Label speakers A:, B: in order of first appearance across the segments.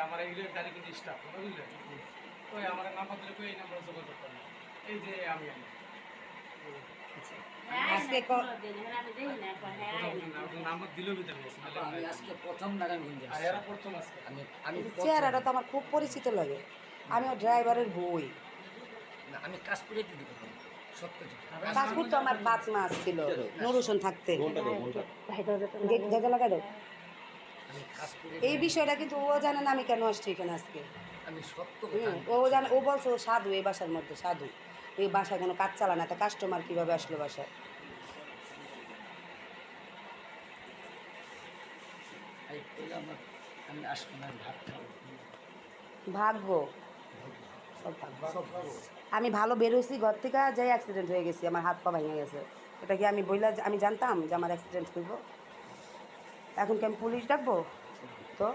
A: আমার এই গাড়ি কিন্তু স্টাফ বুঝলেন ওই আমার নাম্বার দিলে এই নাম্বার যোগাযোগ করবেন এই যে আমি
B: আজকে
A: নাম্বার দিলেও ভিতরে
C: আমি আজকে প্রথম নারায়ণগঞ্জে
A: আর এরা প্রথম আজকে
C: আমি
B: চেহারাটা তো আমার খুব পরিচিত লাগে। আমিও ড্রাইভারের বই।
C: আমি কাশপুরে কি দিব সত্য
B: কাশপুর তো আমার 5 মাস ছিল নুরুসন থাকতে। লাগাই দাও।
C: আমি কাশপুরে
B: এই বিষয়টা কিন্তু ও জানে না আমি কেন আসছি এখানে আজকে।
C: আমি সত্য
B: ও জানে, ও বলছে ও সাধু এই বাসার মধ্যে সাধু। এই বাসায় কোনো কাজ চালা না, তা কাস্টমার কীভাবে আসলো বাসায়?
C: আমি আসবো না, ভাত খাবো।
B: ভাগ্য সব ভাগ্য। আমি ভালো বেরোইছি ঘর থেকে, যাই অ্যাক্সিডেন্ট হয়ে গেছি, আমার হাত পা ভেঙে গেছে। এটা কি আমি বইলা আমি জানতাম যে আমার অ্যাক্সিডেন্ট হইব? এখন কি আমি পুলিশ ডাকবো? তো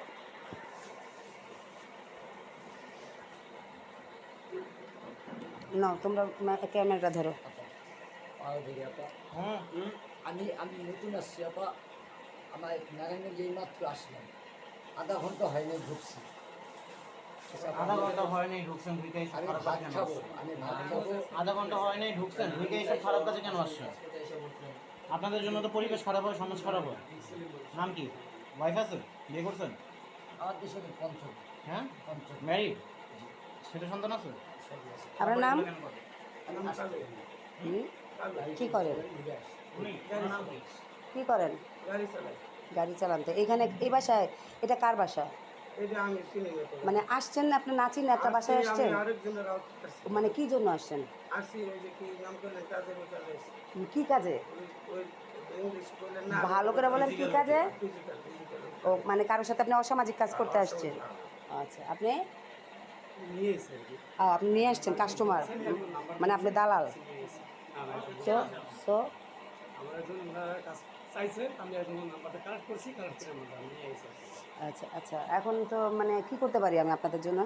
B: না, তোমরা ক্যামেরাটা ধরো।
C: আমি নতুন আসছি আপা, আমার নারায়ণগঞ্জে মাত্র আসলাম, আধা ঘন্টা হয়নি ঢুকছি।
D: আধা ঘন্টা হয়নি ঢুকছেন,
C: আমি ভাত খাবো,
D: আধা ঘন্টা হয়নি ঢুকছেন, ঢুকে এইসব খারাপ কাজে কেন আসছেন? আপনাদের জন্য তো পরিবেশ খারাপ হয়, সমাজ খারাপ হয়। নাম কি? ওয়াইফ আছে? বিয়ে করছেন?
C: আমার দেশে পঞ্চম।
D: হ্যাঁ, ম্যারিড? ছেলে সন্তান আছে?
B: আপনার নাম কি করেন? কি করেন? গাড়ি চালান। তো এখানে এই বাসায়, এটা কার বাসা? মানে আসছেন না আপনি, নাচি না একটা বাসায় আসছেন? মানে কি জন্য আসছেন? কি কাজে? ভালো করে বলেন, কি কাজে? ও মানে কারোর সাথে আপনি অসামাজিক কাজ করতে আসছেন? আচ্ছা, আপনি আপনি নিয়ে আসছেন কাস্টমার, মানে আপনি দালাল? তো তো আচ্ছা আচ্ছা, এখন তো মানে কি করতে পারি আমি আপনাদের জন্য?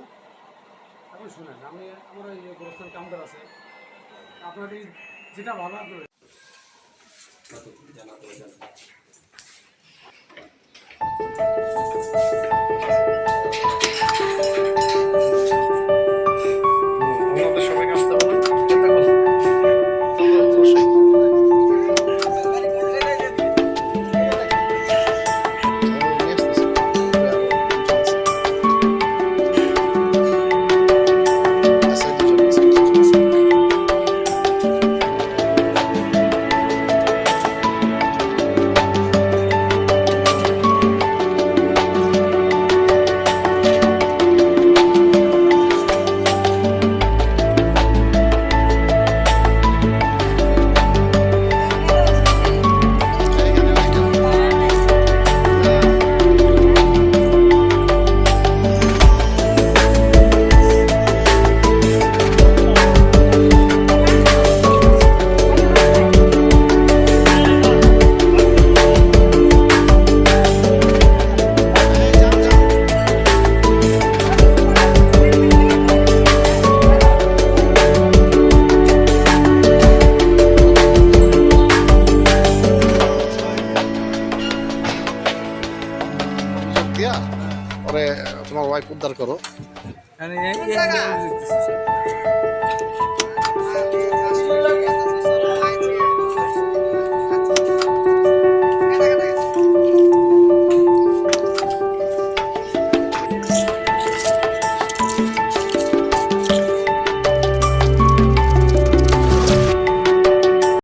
A: এখন শুনেন, আমি আমার ওই গোরস্থান কাউন্টার আছে, আপনাদের যেটা ভালো আপনার সবাইকে আসতে হবে। তোমার ওয়াইফ উদ্ধার করো।